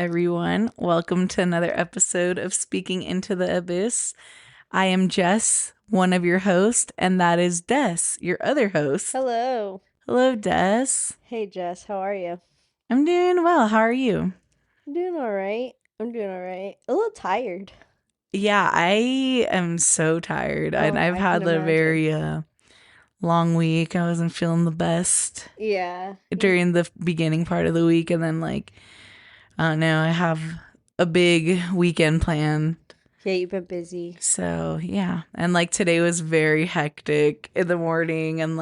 everyone. Welcome to another episode of Speaking Into the Abyss. I am Jess, one of your hosts, and that is Des, your other host. Hello. Hello, Des. Hey, Jess. How are you? I'm doing well. How are you? I'm doing all right. A little tired. Yeah, I am so tired. Oh, I've I can had a imagine. very long week. I wasn't feeling the best Yeah. during the beginning part of the week, and then I don't know, I have a big weekend planned. Yeah, you've been busy. So, yeah. And today was very hectic in the morning and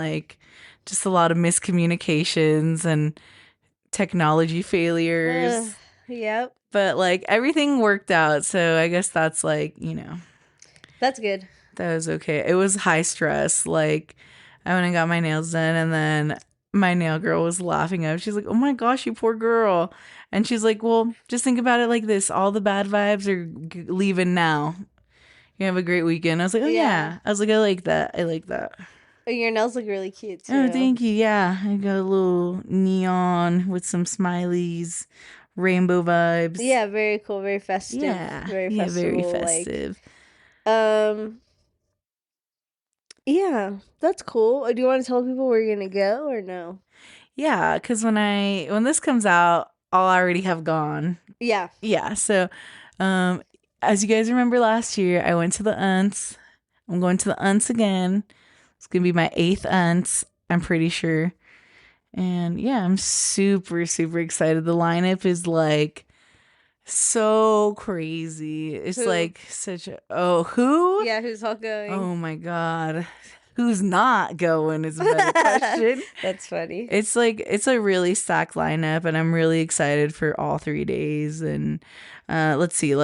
just a lot of miscommunications and technology failures. Yep. But everything worked out. So, I guess that's That's good. that was okay. It was high stress. I went and got my nails done, and then my nail girl was laughing at me. She's like, "Oh my gosh, you poor girl." And she's like, "Well, just think about it like this. All the bad vibes are leaving now. You have a great weekend." I was like, "Oh Yeah. yeah." I was like, "I like that. I like that." Your nails look really cute Oh, too. thank you. Yeah, I got a little neon with some smileys, rainbow vibes. Yeah, very cool, very festive, Yeah, very yeah, very festival like. festive. Um, yeah, that's cool. Do you want to tell people where you're gonna go or no? Yeah, because when this comes out, I'll already have gone. Yeah. Yeah, so um, as you guys remember last year, I went to the Unts. I'm going to the Unts again. It's gonna be my eighth Unts. I'm pretty sure. And yeah, I'm super, super excited. The lineup is so crazy. It's Who? such a who? Yeah, who's all going? Oh my god. Who's not going is a better question. That's funny. It's a really stacked lineup and I'm really excited for all 3 days. And let's see,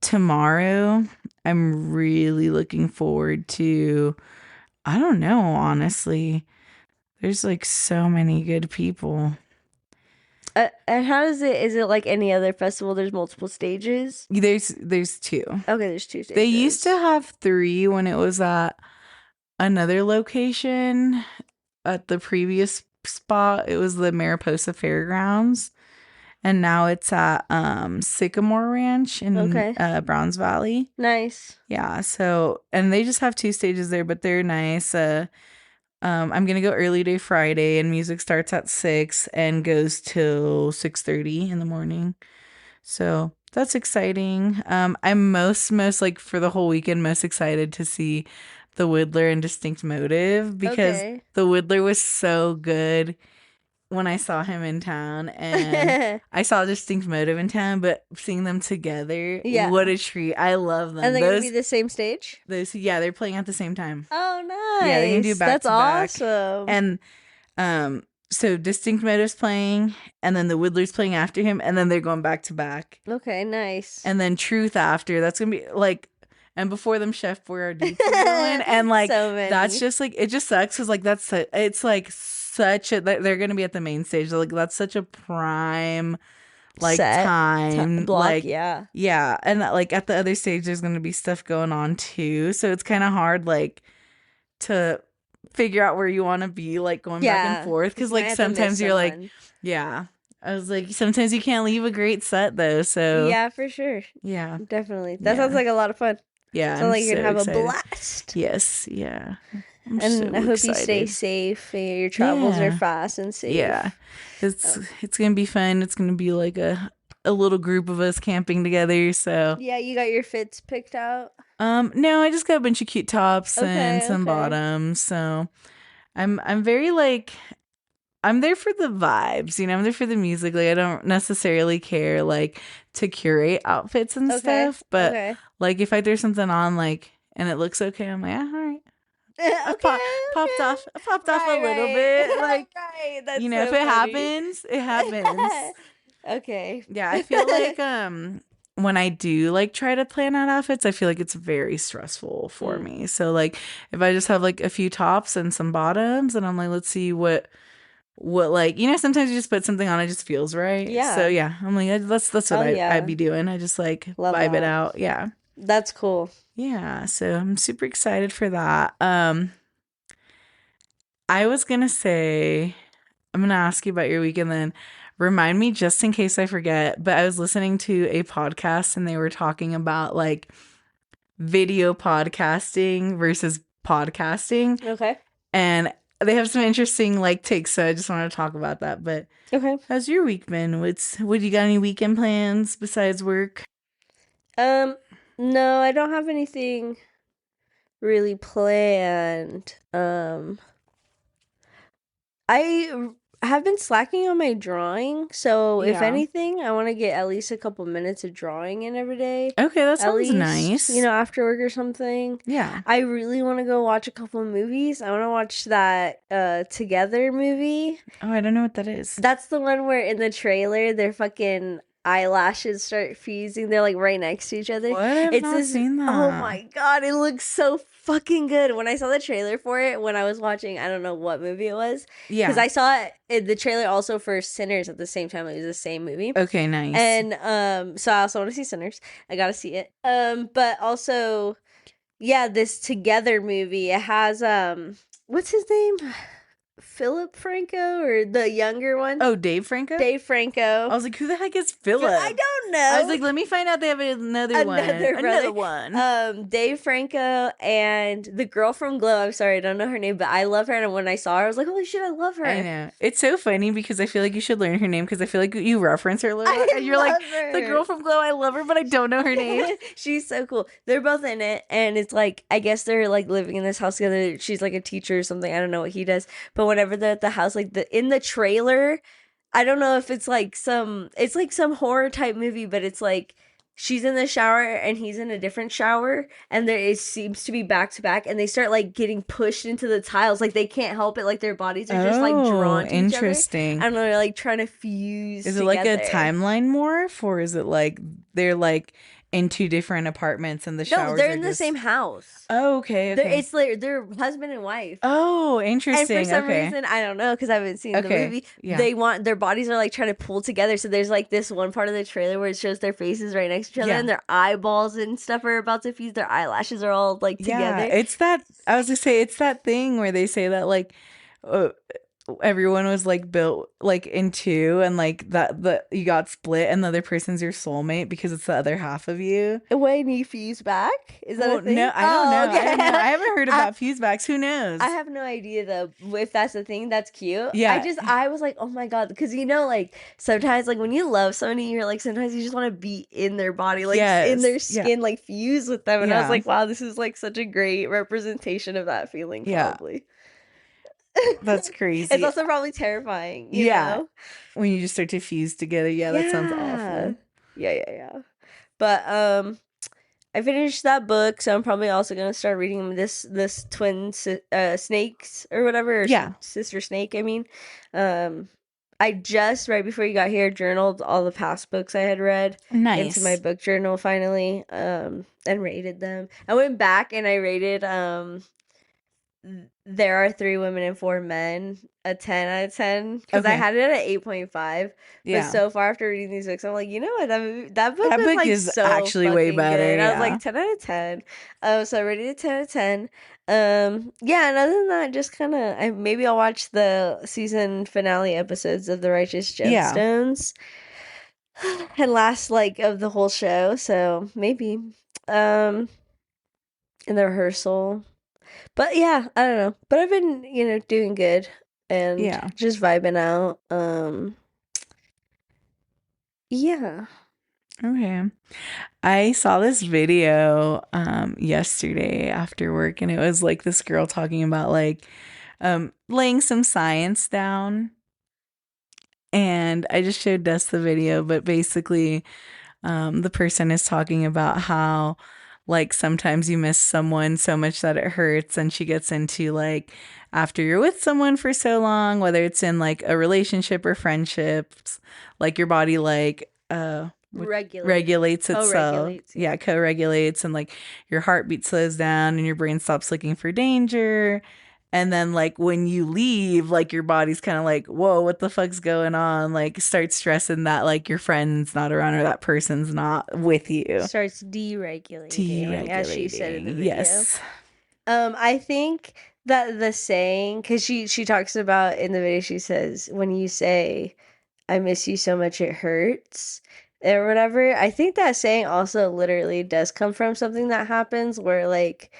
tomorrow I'm really looking forward to, I don't know, honestly. There's so many good people. And how is it? Is it like any other festival? There's multiple stages. There's two. Okay, there's two They used to stages. have three when it was at another location at the previous spot. It was the Mariposa Fairgrounds. And now it's at Sycamore Ranch in Okay, Browns Valley. nice. Yeah, so and they just have two stages there, but they're nice. I'm gonna go early day Friday, and music starts at 6 and goes till 6:30 in the morning. So that's exciting. I'm most for the whole weekend most excited to see the Whittler and Distinct Motive because Okay. the Whittler was so good when I saw him in town, and I saw Distinct Motive in town, but seeing them together, Yeah. what a treat. I love them. And they're gonna be the same stage? Those yeah, they're playing at the same time. Oh, Yeah, they're gonna do nice. back That's to back. awesome. And so Distinct Motive's playing, and then the Whittler's playing after him, and then they're going back to back. Okay, nice. And then Truth after. That's gonna be and before them Chef Boyardee going. And So many. that's just it just sucks because it's such a they're gonna be at the main stage. That's such a prime Set time. block, yeah. Yeah. And at the other stage there's gonna be stuff going on too. So it's kinda hard to figure out where you wanna be, going back and forth. Cause you might have to miss sometimes you're someone. yeah. I was sometimes you can't leave a great set though. So Yeah, for sure. yeah. Definitely. That Yeah. sounds like a lot of fun. Yeah. Sounds I'm like you're so gonna have excited. a blast. Yes. Yeah. I'm And so I hope you stay excited. safe and your travels are Yeah. fast and safe. Yeah. It's gonna be fun. It's gonna be a little group of us camping together. So Yeah, you got your fits picked out. no, I just got a bunch of cute tops and Okay, some okay. bottoms. So I'm very I'm there for the vibes, I'm there for the music. I don't necessarily care to curate outfits and Okay, stuff, but okay. if I throw something on and it looks okay, I'm like, all right. I popped off a little bit. Right, that's so if it funny. happens, it happens. Okay. Yeah, I feel when I do try to plan out outfits, I feel like it's very stressful for me. So if I just have a few tops and some bottoms and I'm let's see what sometimes you just put something on, it just feels right. Yeah. So yeah, I'm that's what I'd be doing. I just Love vibe it that. out. Yeah. That's cool. Yeah, so I'm super excited for that. I was gonna say, I'm gonna ask you about your weekend then. Remind me just in case I forget, but I was listening to a podcast and they were talking about like video podcasting versus podcasting, Okay. and they have some interesting like takes, so I just want to talk about that. But Okay. how's your week been? What you got, any weekend plans besides work? Um, no, I don't have anything really planned. I have been slacking on my drawing, so if Yeah. anything, I want to get at least a couple minutes of drawing in every day. Okay, that At sounds least, nice. after work or something. Yeah. I really want to go watch a couple movies. I want to watch that Together movie. Oh, I don't know what that is. That's the one where in the trailer their fucking eyelashes start fusing. They're like right next to each other. What? I've not seen that. Oh my god, it looks so fucking good. When I saw the trailer for it, when I was watching, I don't know what movie it was, Yeah. because I saw the trailer also for Sinners at the same time. It was the same movie. Okay, nice. And so I also want to see Sinners. I gotta see it. But also, yeah, this Together movie. It has what's his name? Philip Franco, or the younger one? Oh, Dave Franco? Dave Franco. I was like, who the heck is Philip? I don't know. I was like, let me find out they have another one. brother. one. Dave Franco and the girl from Glow. I'm sorry, I don't know her name, but I love her. And when I saw her, I was like, holy shit, I love her. I know. It's so funny because I feel like you should learn her name, because I feel like you reference her a little. I And you're like, love her. the girl from Glow, I love her, but I don't know her name. She's so cool. They're both in it, and it's like, I guess they're like living in this house together. She's like a teacher or something. I don't know what he does, but whenever they're at the house, like in the trailer, I don't know if it's like some horror type movie, but it's like she's in the shower and he's in a different shower, and it seems to be back to back, and they start like getting pushed into the tiles, like they can't help it, like their bodies are just like drawn to interesting. each other. I don't know, they're like trying to fuse. Is it like a timeline morph, or is it like they're like in two different apartments and the showers? No, they're in the same house. Oh, okay. It's like they're husband and wife. Oh, interesting. And for some reason, I don't know, because I haven't seen the movie. Yeah. They want their bodies are like trying to pull together. So there's like this one part of the trailer where it shows their faces right next to each other, and their eyeballs and stuff are about to fuse. Their eyelashes are all like together. Yeah, it's that. I was gonna say, it's that thing where they say that like everyone was like built like in two, and like that you got split, and the other person's your soulmate because it's the other half of you. When you fuse back, is that a thing? No, I don't know. Okay. I haven't heard about fuse backs. Who knows? I have no idea though if that's a thing. That's cute. Yeah. I was like, oh my god, because like sometimes like when you love somebody, you're like sometimes you just want to be in their body, like in their skin, like fuse with them. And I was like, wow, this is like such a great representation of that feeling. Probably. That's crazy. It's also probably terrifying. You know? When you just start to fuse together. Yeah, that sounds awful. Yeah. But I finished that book, so I'm probably also gonna start reading this twin snakes or whatever. Or sister snake. I mean, I just right before you got here journaled all the past books I had read into my book journal finally, and rated them. I went back and I rated There Are Three Women and Four Men a 10 out of 10, because I had it at 8.5. But so far after reading these books, I'm like, you know what, that book was like is so actually way better. Good. I was like 10 out of 10. So I rated it 10 out of 10. And other than that, just kind of maybe I'll watch the season finale episodes of The Righteous Gemstones. And last like of the whole show, so maybe in the rehearsal. But yeah, I don't know. But I've been, doing good and just vibing out. Yeah. Okay. I saw this video yesterday after work, and it was like this girl talking about like laying some science down. And I just showed Des the video, but basically the person is talking about how like sometimes you miss someone so much that it hurts, and she gets into like after you're with someone for so long, whether it's in like a relationship or friendships, like your body like regulates itself. Co-regulates, and like your heartbeat slows down and your brain stops looking for danger. And then like when you leave, like your body's kind of like, whoa, what the fuck's going on? Like start stressing that like your friend's not around or that person's not with you. Starts deregulating. As she said in the video. Yes. I think that the saying, because she talks about in the video, she says, when you say I miss you so much it hurts or whatever. I think that saying also literally does come from something that happens where like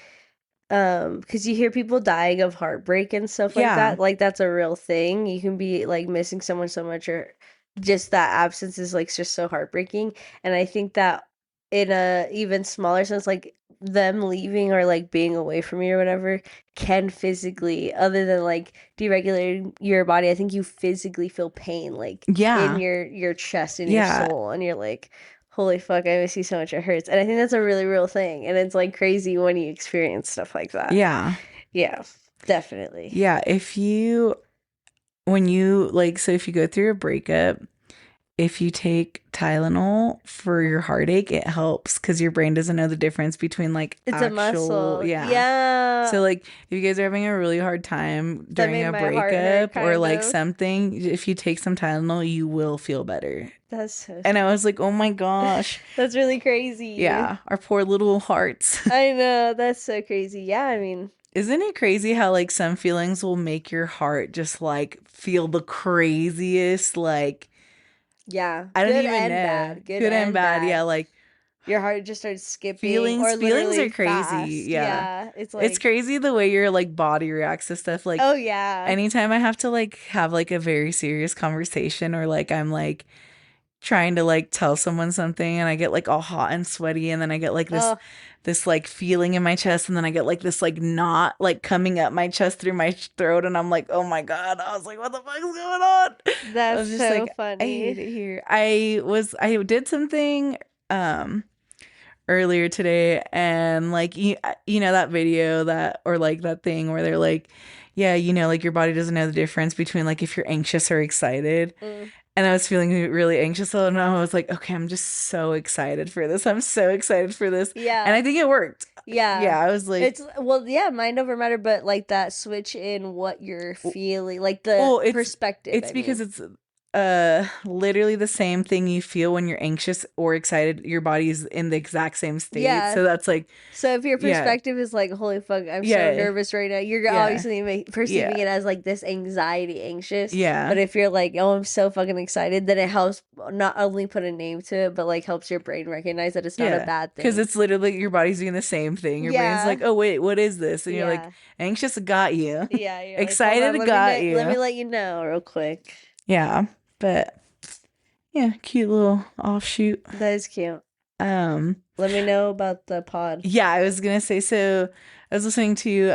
because you hear people dying of heartbreak and stuff like Yeah. that. Like that's a real thing. You can be like missing someone so much or just that absence is like just so heartbreaking. And I think that in a even smaller sense, like them leaving or like being away from you or whatever can physically, other than like deregulating your body, I think you physically feel pain like in Yeah. your chest, in your Yeah. soul, and you're like, holy fuck, I miss you so much, it hurts. And I think that's a really real thing. And it's like crazy when you experience stuff like that. Yeah. Yeah, definitely. Yeah. When you like, so if you go through a breakup, if you take Tylenol for your heartache, it helps because your brain doesn't know the difference between like It's a actual, muscle. yeah. So Yeah. like if you guys are having a really hard time That during made a my heart hurt, breakup or kind like of. something, if you take some Tylenol, you will feel better. That's so And I sweet. was like, oh my gosh. That's really crazy. Yeah, our poor little hearts. I know. That's so crazy. Yeah, I mean, Isn't it crazy how like some feelings will make your heart just like feel the craziest, like yeah. I don't Good even and know. bad. Good Good and and bad. Yeah, bad. like Your heart just starts skipping or feelings literally are crazy. fast. Yeah. Yeah. It's It's like, crazy the way your like body reacts to stuff. Like oh, yeah. anytime I have to like have like a very serious conversation or like I'm like trying to like tell someone something and I get like all hot and sweaty and then I get like Oh, this like feeling in my chest and then I get like this like knot like coming up my chest through my throat and I'm like, "Oh my God." I was like, "What the fuck is going on?" I that's was just so like, "I funny. hate it here." I did something um earlier today and like you know that video that or like that thing where they're like, yeah, you know, like your body doesn't know the difference between like if you're anxious or excited. Mm. And I was feeling really anxious and I was like, okay, I'm just so excited for this. I'm so excited for this. And Yeah. I think it worked. Yeah. Yeah, I was like, It's well, yeah, mind over matter, but like that switch in what you're feeling, like the well, perspective, it's I because mean. it's literally the same thing you feel when you're anxious or excited. Your body's in the exact same state. Yeah. So that's like, So if your yeah, perspective is like, holy fuck, I'm so yeah, nervous right now, you're yeah, obviously yeah, perceiving it as like this anxiety, anxious. yeah, But if you're like, oh, I'm so fucking excited, then it helps not only put a name to it, but like helps your brain recognize that it's not a yeah. bad Because thing. it's literally your body's doing the same thing. Your brain's like, Yeah. oh wait, what is this? And you're like, Yeah. anxious, got you. Yeah. You're like, hold on, Excited, got let me you. let you know real quick. Yeah, but yeah, cute little offshoot. That is cute. Um, Let me know about the pod. yeah, I was gonna say, so I was listening to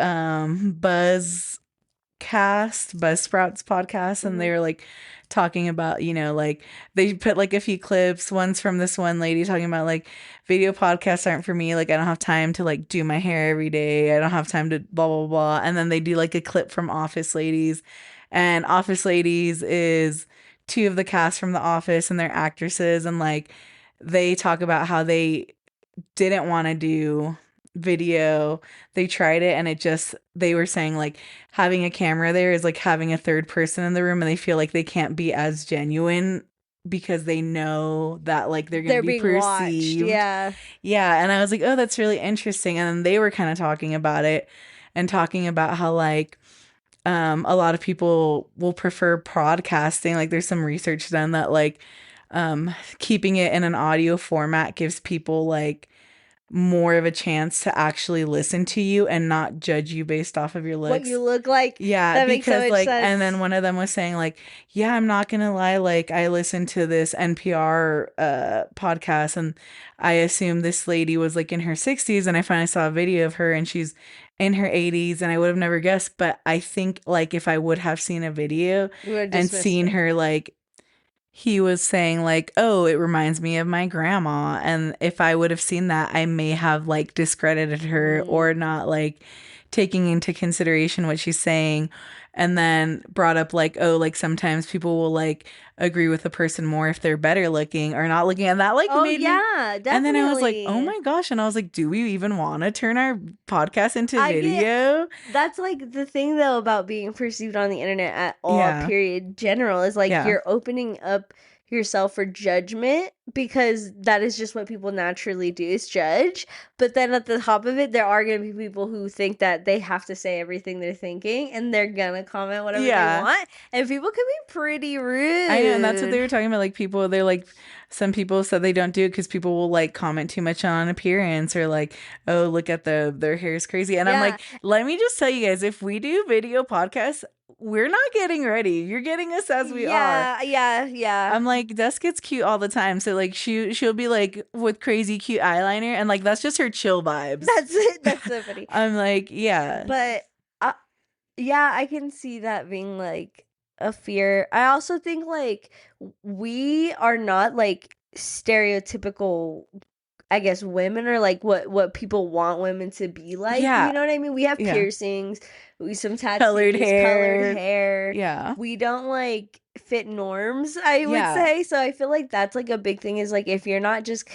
Buzzsprout's podcast, and Mhm. they were like talking about, you know, like they put like a few clips. One's from this one lady talking about like video podcasts aren't for me. Like I don't have time to like do my hair every day. I don't have time to blah blah blah. And then they do like a clip from Office Ladies, and Office Ladies is two of the cast from The Office and they're actresses, and like they talk about how they didn't want to do video. They tried it and it just, they were saying like having a camera there is like having a third person in the room and they feel like they can't be as genuine because they know that like they're going to They're be being watched. perceived. Yeah. Yeah, and I was like, "Oh, that's really interesting." And then they were kind of talking about it and talking about how like a lot of people will prefer podcasting. Like there's some research done that like keeping it in an audio format gives people like more of a chance to actually listen to you and not judge you based off of your What you looks. look like. Yeah, That makes so because much like, and then sense. one of them was saying like, yeah, I'm not gonna lie, like I listened to this NPR podcast and I assumed this lady was like in her 60s and I finally saw a video of her and she's in her 80s and I would have never guessed, but I think like if I would have seen a video You would have and dismissed seen it. her like he was saying like, "Oh, it reminds me of my grandma." And if I would have seen that, I may have like discredited her Mm. or not like taking into consideration what she's saying. And then brought up like, "Oh, like sometimes people will like agree with a person more if they're better looking or not looking." And that like Oh made me, yeah, and then I was like, "Oh definitely. my gosh." And I was like, "Do we even want to turn our podcast into I get video?" That's like the thing though about being perceived on the internet at all Yeah. period general is like Yeah. you're opening up yourself for judgment, because that is just what people naturally do, is judge. But then at the top of it, there are going to be people who think that they have to say everything they're thinking, and they're going to comment whatever they want. And people can be pretty rude. I know, and that's what they were talking about. Like, people, they're like, some people said they don't do it because people will like comment too much on appearance, or like, oh, look at their hair is crazy. And I'm like, let me just tell you guys, if we do video podcasts, we're not getting ready. You're getting us as we are. Yeah. I'm like, Des gets cute all the time. So like she'll be like with crazy cute eyeliner, and like that's just her chill vibes. That's it. That's so funny. I'm like, yeah. But yeah, I can see that being like a fear. I also think like we are not like stereotypical, I guess, women, or like what people want women to be like. Yeah. You know what I mean? We have piercings, some tattoos, colored hair. Yeah. We don't like fit norms, I would say. So I feel like that's like a big thing, is like if you're not just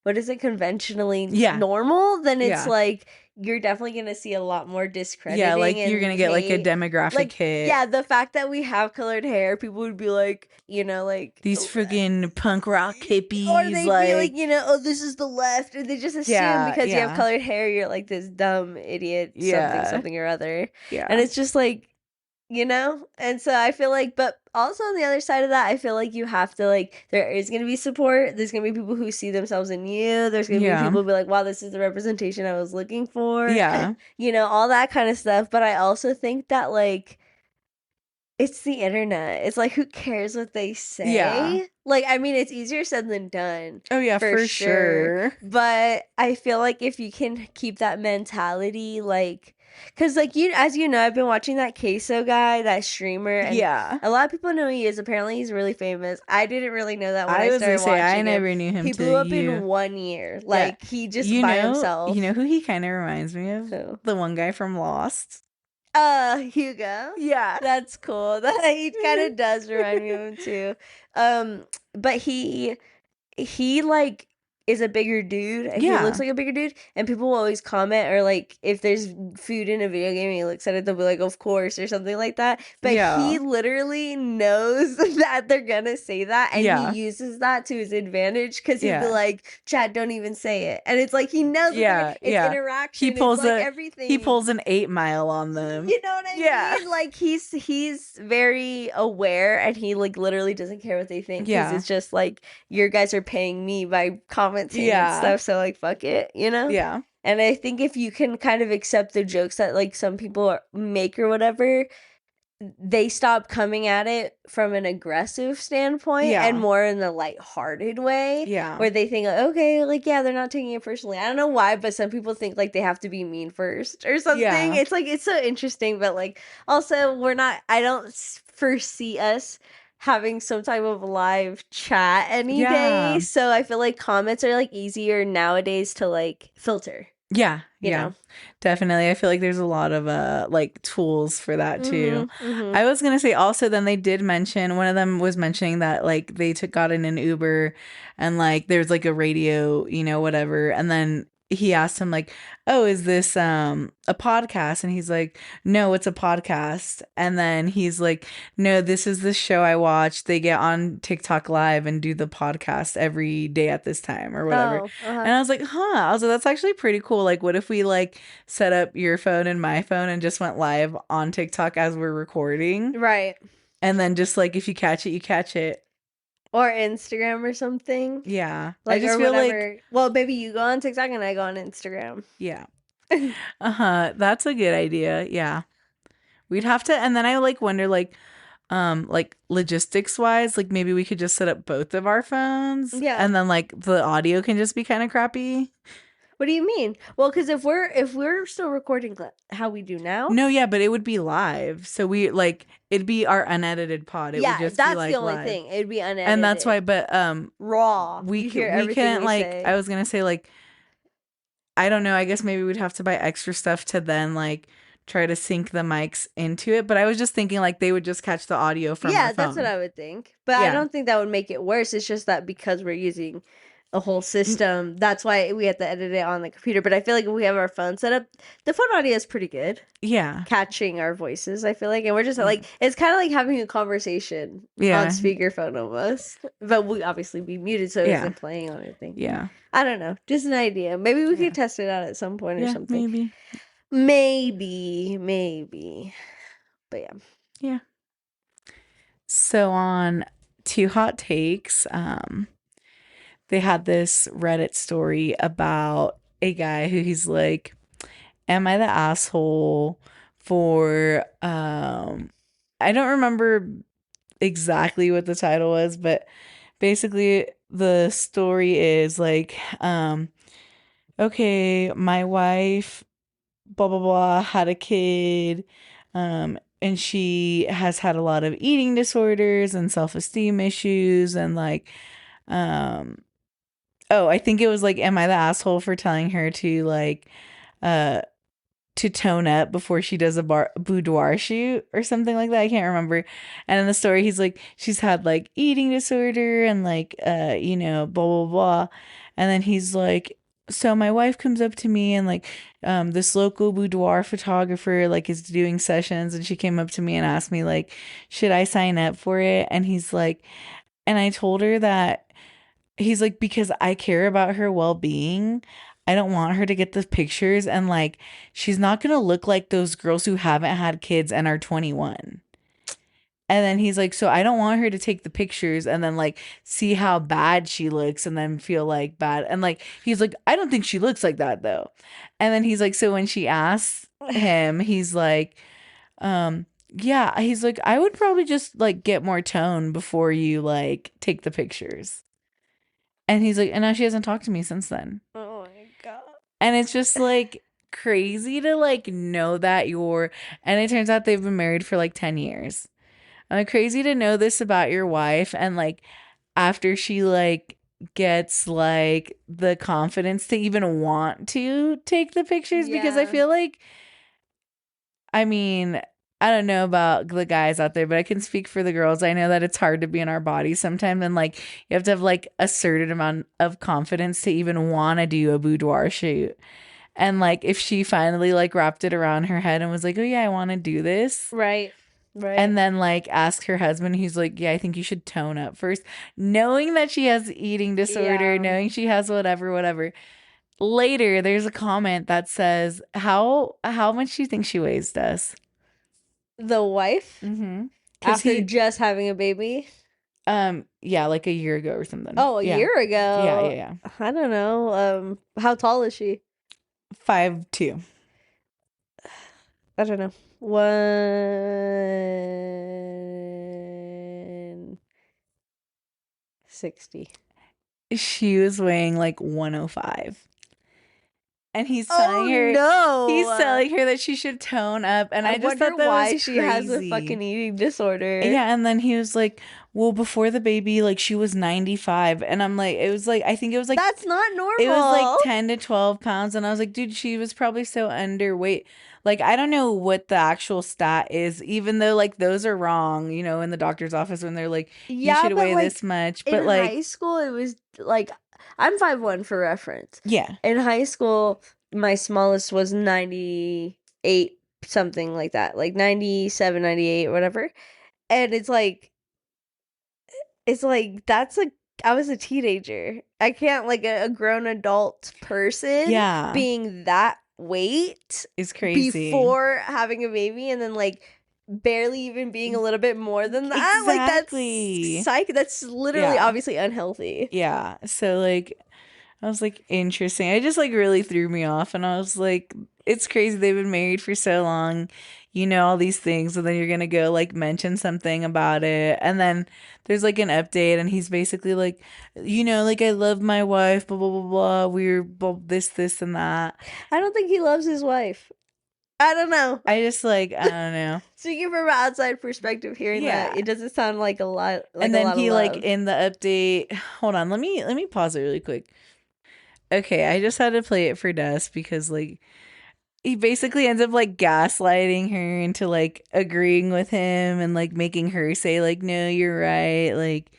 what is it, conventionally normal, then it's like you're definitely gonna see a lot more discrediting. Yeah, like you're gonna get like a demographic hit. Yeah, the fact that we have colored hair, people would be like, you know, like these freaking punk rock hippies, or they'd be like, you know, oh, this is the left, or they just assume because you have colored hair, you're like this dumb idiot, something or other. Yeah, and it's just like, you know. And so I feel like, but also on the other side of that, I feel like you have to, like, there is going to be support. There's going to be people who see themselves in you. There's going to be people who be like, wow, this is the representation I was looking for. Yeah. You know, all that kind of stuff. But I also think that, like, it's the internet. It's like, who cares what they say? Yeah. Like, I mean, it's easier said than done. Oh, yeah, for sure. But I feel like if you can keep that mentality, like, because, like, as you know, I've been watching that Queso guy, that streamer. And a lot of people know who he is. Apparently, he's really famous. I didn't really know that when I started watching I never knew him. He blew up in 1 year. Like, he just by himself. You know who he kind of reminds me of? Who? The one guy from Lost. Hugo. Yeah. That's cool. He kind of does remind me of him, too. But he like is a bigger dude, and he looks like a bigger dude, and people will always comment, or like if there's food in a video game and he looks at it, they'll be like, of course, or something like that. But he literally knows that they're gonna say that, and he uses that to his advantage, because he'd be like, chat, don't even say it. And it's like he knows it's interaction. He pulls everything. He pulls an 8 Mile on them. You know what I mean? Like he's very aware, and he like literally doesn't care what they think, because it's just like, your guys are paying me by commenting and stuff, so like, fuck it, you know? Yeah. And I think if you can kind of accept the jokes that like some people make or whatever, they stop coming at it from an aggressive standpoint and more in the lighthearted way. Yeah. Where they think, okay, like, they're not taking it personally. I don't know why, but some people think like they have to be mean first or something. Yeah. It's like, it's so interesting, but like, also I don't foresee us having some type of live chat any day. So I feel like comments are like easier nowadays to like filter. Yeah. You know? Definitely. I feel like there's a lot of like tools for that too. I was gonna say also, then they did mention, one of them was mentioning that like they got in an Uber, and like there's like a radio, you know, whatever, and then he asked him like, oh, is this a podcast? And he's like, no, it's a podcast. And then he's like, no, this is the show I watch. They get on TikTok live and do the podcast every day at this time or whatever. And I was like, I was like, that's actually pretty cool. Like, what if we like set up your phone and my phone and just went live on TikTok as we're recording? Right. And then just like, if you catch it, you catch it. Or Instagram or something. Yeah. Like, I just feel like, well, maybe you go on TikTok and I go on Instagram. Yeah. That's a good idea. Yeah. We'd have to, and then I like wonder like logistics wise, like maybe we could just set up both of our phones. Yeah. And then like the audio can just be kind of crappy. What do you mean? Well, because if we're still recording how we do now. No, yeah, but it would be live. So we like, it'd be our unedited pod. It would just that's be like the only live. thing. It'd be unedited. And that's why, but raw. We can't like say. I was gonna say like, I don't know. I guess maybe we'd have to buy extra stuff to then like try to sync the mics into it. But I was just thinking like they would just catch the audio from our phone. That's what I would think. But I don't think that would make it worse. It's just that because we're using a whole system. That's why we have to edit it on the computer. But I feel like if we have our phone set up, the phone audio is pretty good. Yeah. Catching our voices, I feel like, and we're just like, it's kind of like having a conversation on speakerphone almost, but we obviously be muted so it isn't playing on anything. Yeah. I don't know, just an idea. Maybe we could test it out at some point or something. Maybe. But yeah. Yeah. So on Two Hot Takes, they had this Reddit story about a guy who he's like, am I the asshole for I don't remember exactly what the title was, but basically the story is like, okay, my wife blah blah blah had a kid, and she has had a lot of eating disorders and self-esteem issues, and like, oh, I think it was like, am I the asshole for telling her to like uh to tone up before she does a boudoir shoot or something like that. I can't remember. And in the story, he's like, she's had like eating disorder and like, blah, blah, blah. And then he's like, so my wife comes up to me and like, this local boudoir photographer like is doing sessions, and she came up to me and asked me like, should I sign up for it? And he's like, and I told her that he's like, because I care about her well-being. I don't want her to get the pictures, and like, she's not gonna look like those girls who haven't had kids and are 21. And then he's like, so I don't want her to take the pictures and then like see how bad she looks and then feel like bad. And like, he's like, I don't think she looks like that though. And then he's like, so when she asks him, he's like, yeah, he's like, I would probably just like get more tone before you like take the pictures. And he's like, and now she hasn't talked to me since then. Oh my God. And it's just like crazy to like know that and it turns out they've been married for like 10 years. Crazy to know this about your wife, and like after she like gets like the confidence to even want to take the pictures, because I feel like, I mean, I don't know about the guys out there, but I can speak for the girls. I know that it's hard to be in our bodies sometimes, and like you have to have like a certain amount of confidence to even want to do a boudoir shoot. And like if she finally like wrapped it around her head and was like, oh yeah, I want to do this. Right. And then like ask her husband, he's like, yeah, I think you should tone up first. Knowing that she has eating disorder, knowing she has whatever. Later, there's a comment that says, how much do you think she weighs, Des? The wife? Mm-hmm. After just having a baby? Yeah, like a year ago or something. Oh, a year ago? Yeah. I don't know. How tall is she? 5'2". I don't know. 160. She was weighing like 105. And he's telling her that she should tone up, and I just thought that was crazy. She has a fucking eating disorder. Yeah, and then he was like, well, before the baby, like she was 95, and I'm like, it was like, I think it was like, that's not normal. It was like 10 to 12 pounds, and I was like, dude, she was probably so underweight. Like, I don't know what the actual stat is, even though like those are wrong, in the doctor's office when they're like, you should weigh like, this much. But like in high school, it was like, I'm 5'1" for reference. Yeah. In high school, my smallest was 98, something like that, like 97, 98, whatever. And it's like that's like, I was a teenager. I can't, like a grown adult person being that weight is crazy before having a baby, and then like barely even being a little bit more than that. Exactly. Like that's literally obviously unhealthy. Yeah. So like I was like, interesting. It just like really threw me off, and I was like, it's crazy. They've been married for so long, all these things, and then you're gonna go like mention something about it, and then there's like an update, and he's basically like, like, I love my wife, blah blah blah blah. We're this and that. I don't think he loves his wife. I don't know. I just like, I don't know. Speaking from an outside perspective, hearing that, it doesn't sound like a lot. Like, and then he like in the update. Hold on, let me pause it really quick. Okay, I just had to play it for Des because like he basically ends up like gaslighting her into like agreeing with him and like making her say like, no, you're right. Like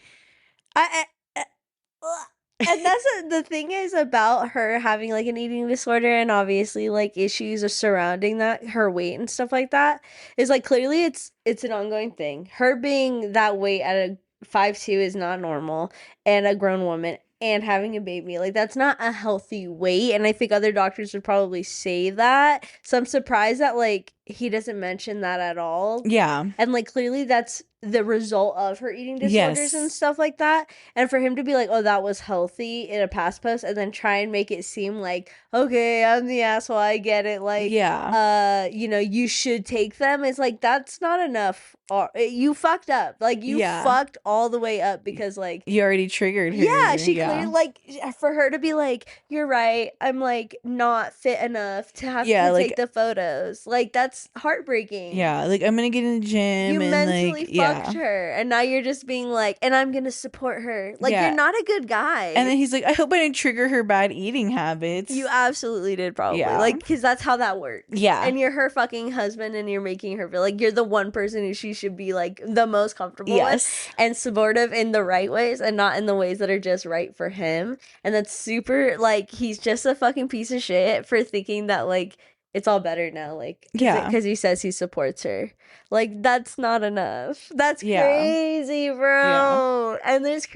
And that's the thing is about her having like an eating disorder and obviously like issues are surrounding that, her weight and stuff like that, is like clearly it's an ongoing thing. Her being that weight at a 5'2" is not normal, and a grown woman and having a baby, like that's not a healthy weight. And I think other doctors would probably say that. So I'm surprised that like he doesn't mention that at all. Yeah. And like clearly that's the result of her eating disorders and Yes. stuff like that. And for him to be like, oh, that was healthy in a past post, and then try and make it seem like, okay, I'm the asshole, I get it. Like, Yeah. you should take them. It's like, that's not enough. Or you fucked up. Like, you Yeah. fucked all the way up because, like, You already triggered her. yeah, she Yeah. clearly, like, for her to be like, you're right, I'm like not fit enough to have Yeah, to like, take the photos. Like, that's heartbreaking. yeah, like I'm gonna get in the gym You and mentally like, fucked yeah. her, and now you're just being like, and I'm gonna support her. Like, Yeah. you're not a good guy. And then he's like, I hope I didn't trigger her bad eating habits. You absolutely did, probably. Yeah. Like, because that's how that works. Yeah. And you're her fucking husband, and you're making her feel like you're the one person who she should be, like, the most comfortable with Yes. and supportive in the right ways and not in the ways that are just right for him. And that's super, like, he's just a fucking piece of shit for thinking that, like, it's all better now, like, Yeah. because he says he supports her. Like, that's not enough. That's Yeah. crazy, bro. And there's,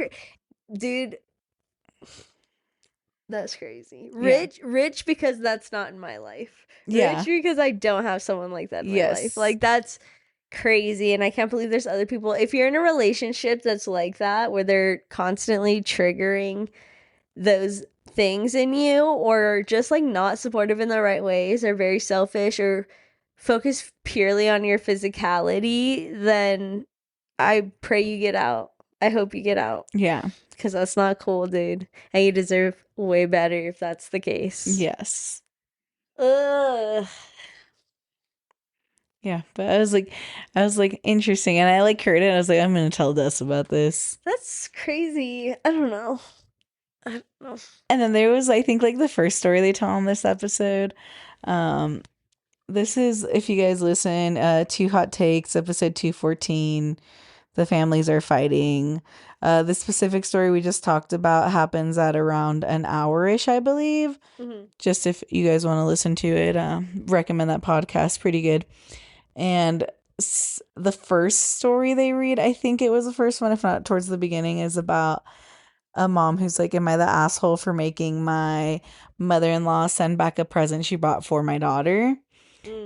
dude, that's crazy. Yeah. Rich because that's not in my life. Yeah. Rich because I don't have someone like that in my Yes. life. Like, that's crazy, and I can't believe there's other people. If you're in a relationship that's like that, where they're constantly triggering those things in you, or just like not supportive in the right ways, or very selfish, or focus purely on your physicality, then I pray you get out. I hope you get out. Yeah. Because that's not cool, dude. And you deserve way better if that's the case. Yes. Ugh. Yeah, but I was like interesting, and I like heard it. I was like, I'm gonna tell Des about this. That's crazy. I don't know. And then there was, I think, like the first story they tell on this episode. This is, if you guys listen, Two Hot Takes, episode 214. The families are fighting. The specific story we just talked about happens at around an hour-ish, I believe. Mm-hmm. Just if you guys want to listen to it, recommend that podcast. Pretty good. And the first story they read, I think it was the first one, if not towards the beginning, is about a mom who's like, am I the asshole for making my mother-in-law send back a present she bought for my daughter?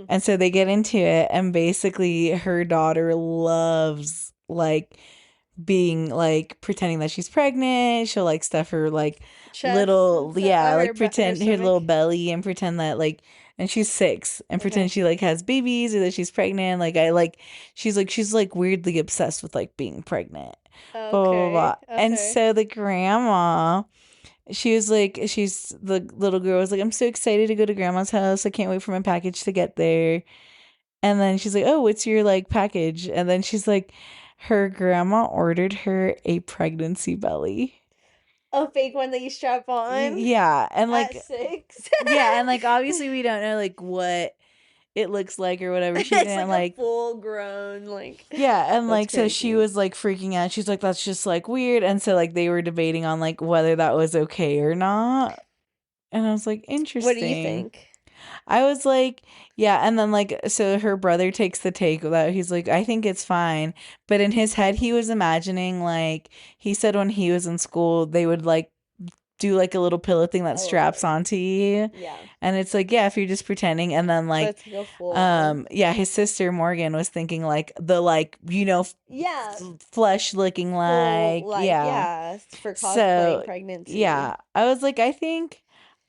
And so they get into it, and basically her daughter loves like being like pretending that she's pregnant. She'll like stuff her like little, yeah, like pretend her little belly and pretend that like, and she's 6 and pretend she like has babies or that she's pregnant. Like she's like weirdly obsessed with like being pregnant. Blah, blah, blah. And so the grandma, she's the little girl was like, I'm so excited to go to grandma's house. I can't wait for my package to get there. And then she's like, oh, what's your like package? And then she's like, her grandma ordered her a pregnancy belly. A fake one that you strap on? Yeah. And like, at 6? yeah. And like, obviously we don't know like what it looks like or whatever. She didn't like full grown, like, yeah. And like, so she was like freaking out. She's like, that's just like weird. And so like they were debating on like whether that was okay or not. And I was like, interesting. What do you think? I was like, yeah. And then like, so her brother takes the take that he's like, I think it's fine. But in his head, he was imagining like, he said when he was in school, they would like do like a little pillow thing that straps onto you. Yeah. And it's like, yeah, if you're just pretending. And then like, yeah, his sister Morgan was thinking like the like, yeah, flesh looking like, yeah, for cosplaying pregnancy. Yeah. I was like,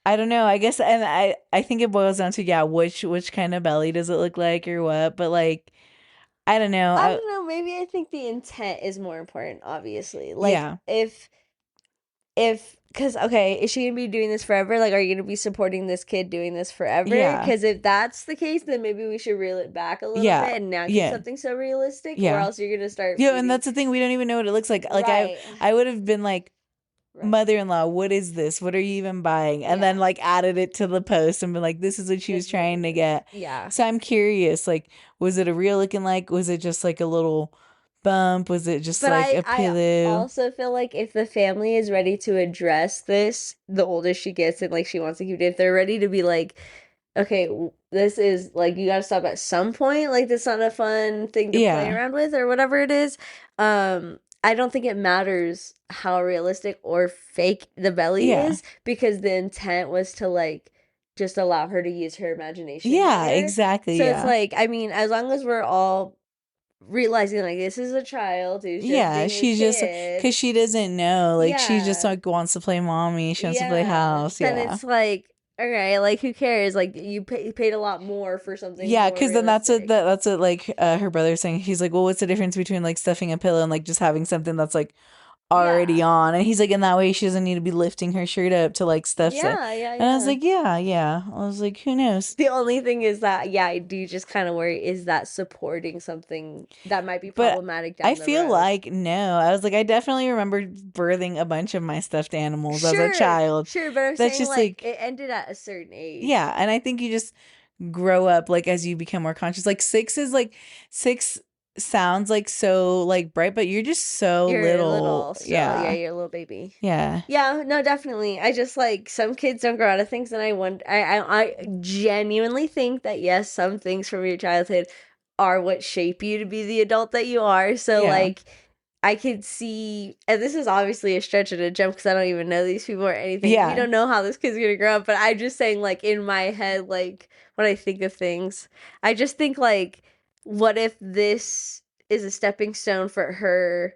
I don't know. I guess, and I think it boils down to, yeah, which kind of belly does it look like or what? But like, I don't know. I don't know. Maybe I think the intent is more important. Obviously, like yeah. if because okay, is she gonna be doing this forever? Like, are you gonna be supporting this kid doing this forever? Yeah. Because if that's the case, then maybe we should reel it back a little bit and not get something so realistic. Or else you're gonna start. Yeah, and that's the thing. We don't even know what it looks like. Like I would have been like, mother-in-law, what is this? What are you even buying? And then like added it to the post and been like, this is what she was trying to get. Yeah. So I'm curious, like, was it a real looking like? Was it just like a little bump? Was it just But like a I pillow? also feel like if the family is ready to address this, the older she gets and like she wants to keep it, if they're ready to be like, okay, this is like you gotta stop at some point, like that's not a fun thing to play Yeah. around with or whatever it is. I don't think it matters how realistic or fake the belly Yeah. is because the intent was to like just allow her to use her imagination Yeah, better. exactly. So it's Yeah. like, I mean, as long as we're all realizing like this is a child who's just Yeah, being a she's just kid. because she doesn't know. Like she just Yeah. like wants to play mommy. She wants to play Yeah. house. Then Yeah. it's like, okay, like who cares? Like paid a lot more for something Yeah, more because then realistic. that's what like her brother's saying. He's like, well, what's the difference between like stuffing a pillow and like just having something that's like already Yeah. on? And he's like, in that way, she doesn't need to be lifting her shirt up to like stuff it. Yeah, yeah, And I was yeah. like, yeah, yeah. I was like, who knows? The only thing is that, yeah, I do just kind of worry is that supporting something that might be But problematic I down the feel road. like no. I was like, I definitely remember birthing a bunch of my stuffed animals as a Sure, child. sure, but I'm That's saying just like like it ended at a certain age. yeah, and I think you just grow up like as you become more conscious. Like six sounds like so like bright, but you're just so You're little. little still. Yeah, Yeah. you're a little baby. Yeah. Yeah, no, definitely. I just like some kids don't grow out of things, and I wonder. I genuinely think that yes, some things from your childhood are what shape you to be the adult that you are. So Yeah. like, I could see, and this is obviously a stretch and a jump because I don't even know these people or anything. We Yeah. don't know how this kid's gonna grow up, but I'm just saying, like in my head, like when I think of things, I just think like, what if this is a stepping stone for her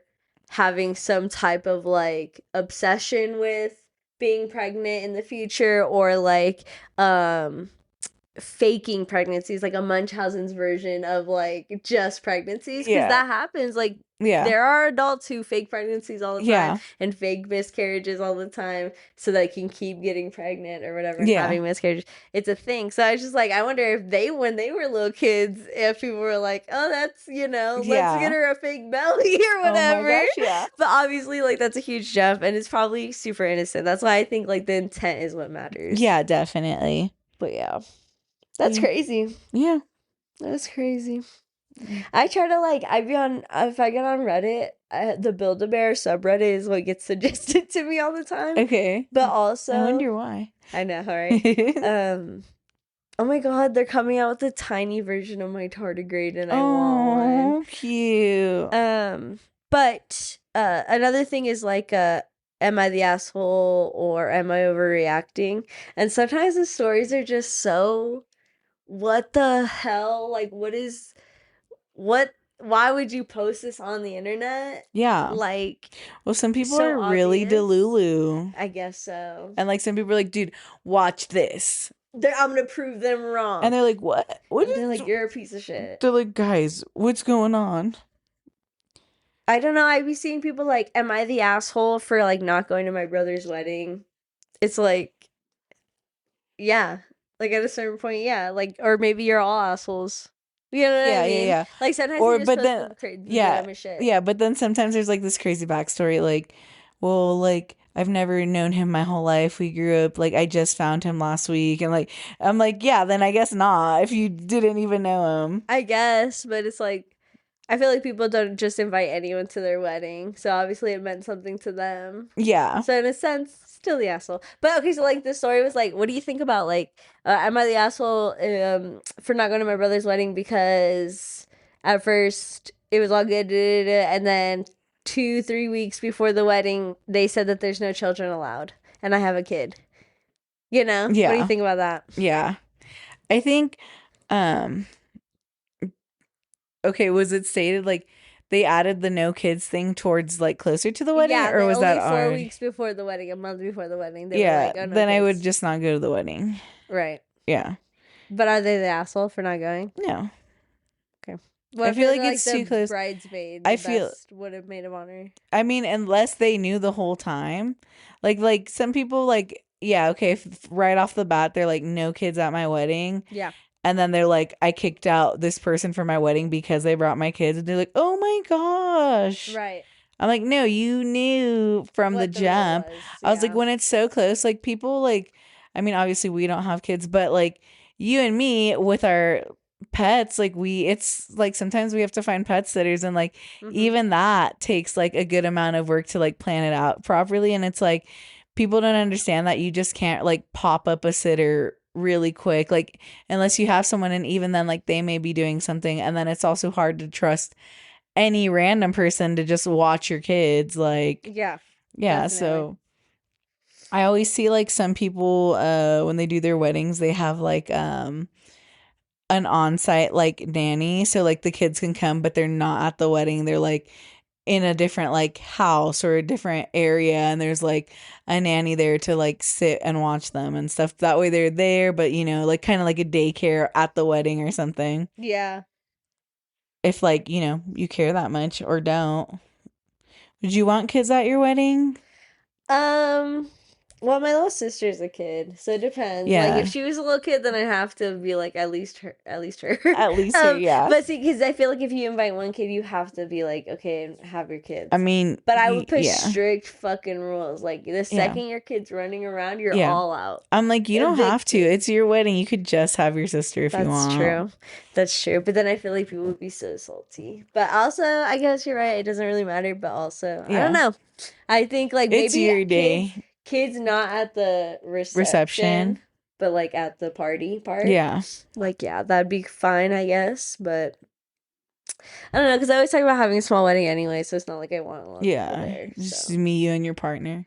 having some type of like obsession with being pregnant in the future or like faking pregnancies, like a Munchausen's version of like just pregnancies, because Yeah. that happens. Like Yeah. there are adults who fake pregnancies all the time Yeah. and fake miscarriages all the time so they can keep getting pregnant or whatever and Yeah. having miscarriages. It's a thing. So I was just like, I wonder if they, when they were little kids, if people were like, oh, that's, let's get Yeah. her a fake belly or Oh my whatever. gosh, yeah. But obviously, like, that's a huge jump and it's probably super innocent. That's why I think like the intent is what matters. Yeah, definitely. But yeah. That's Yeah. crazy. Yeah. That's crazy. I try to like I be on if I get on Reddit, the Build-A-Bear subreddit is what gets suggested to me all the time. Okay. But I also, wonder why. I know, right? Um, oh my God, they're coming out with a tiny version of my tardigrade, and I want one. Oh, cute. But another thing is like am I the asshole or am I overreacting? And sometimes the stories are just so what the hell? Like what why would you post this on the internet? Yeah. Like Well, some people so are really obvious. delulu. I guess so. And like some people are like, dude, watch this. I'm gonna prove them wrong. And they're like, what? What And they're is like, you're a piece of shit. they're like, guys, what's going on? I don't know. I be seeing people like, am I the asshole for like not going to my brother's wedding? It's like, yeah. Like at a certain point, yeah. Like, or maybe you're all assholes. You know what Yeah, I mean? yeah. Like sometimes Or you just but post then the yeah. dumbest shit. Yeah, but then sometimes there's like this crazy backstory, like, well, like I've never known him my whole life. We grew up like I just found him last week and like I'm like, yeah, then I guess not if you didn't even know him. I guess, but it's like I feel like people don't just invite anyone to their wedding, so obviously it meant something to them. Yeah. So in a sense, still the asshole. But okay, so like the story was like, what do you think about like, am I the asshole for not going to my brother's wedding because at first it was all good, and then 2-3 weeks before the wedding they said that there's no children allowed, and I have a kid. You know, what do you Yeah. think about that? Yeah. I think um okay, was it stated like they added the no kids thing towards like closer to the wedding, Yeah, or was that only 4 already? weeks before the wedding, a month before the wedding, they were Yeah, like, "Oh no, then I would kids." just not go to the wedding. Right. Yeah. But are they the asshole for not going? No. Okay. What I if feel they're like like it's the too close. bridesmaid, I the feel best would have made of honor? I mean, unless they knew the whole time. Like some people like yeah, okay, right off the bat they're like no kids at my wedding. Yeah. And then they're like, I kicked out this person from my wedding because they brought my kids. And they're like, oh my gosh. Right. I'm like, no, you knew from the What the rule jump. was. I was like, Yeah. when it's so close, like people like, I mean, obviously we don't have kids, but like you and me with our pets, like it's like sometimes we have to find pet sitters, and like Mm-hmm. even that takes like a good amount of work to like plan it out properly. And it's like people don't understand that you just can't like pop up a sitter really quick, like unless you have someone, and even then like they may be doing something, and then it's also hard to trust any random person to just watch your kids, like Yeah, yeah. definitely. So I always see like some people when they do their weddings, they have like an on-site like nanny, so like the kids can come but they're not at the wedding, they're like in a different like house or a different area, and there's like a nanny there to like sit and watch them and stuff. That way they're there, but you know, like kind of like a daycare at the wedding or something, Yeah. if like, you know, you care that much or don't. Would you want kids at your wedding? Um, well, my little sister's a kid, so it depends. Like, if Yeah, she was a little kid, then I'd have to be like, at least her. at least her, yeah. But see, because I feel like if you invite one kid, you have to be like, okay, have your I kids. mean, But I would put yeah, strict fucking rules. Like, the yeah, second your kid's running around, you're yeah. all out. I'm like, you don't have to. Evicted. It's your wedding. You could just have your sister if you That's want. true. That's true. But then I feel like people would be so salty. But also, I guess you're right. It doesn't really matter. But also, I don't Yeah. know. I think like It's maybe your day. kids not at the reception, Reception. but like at the party part. Yeah. Like yeah, that'd be fine, I guess. But I don't know because I always talk about having a small wedding anyway, so it's not like I want a lot of people Yeah. there. Just So me, you, and your partner.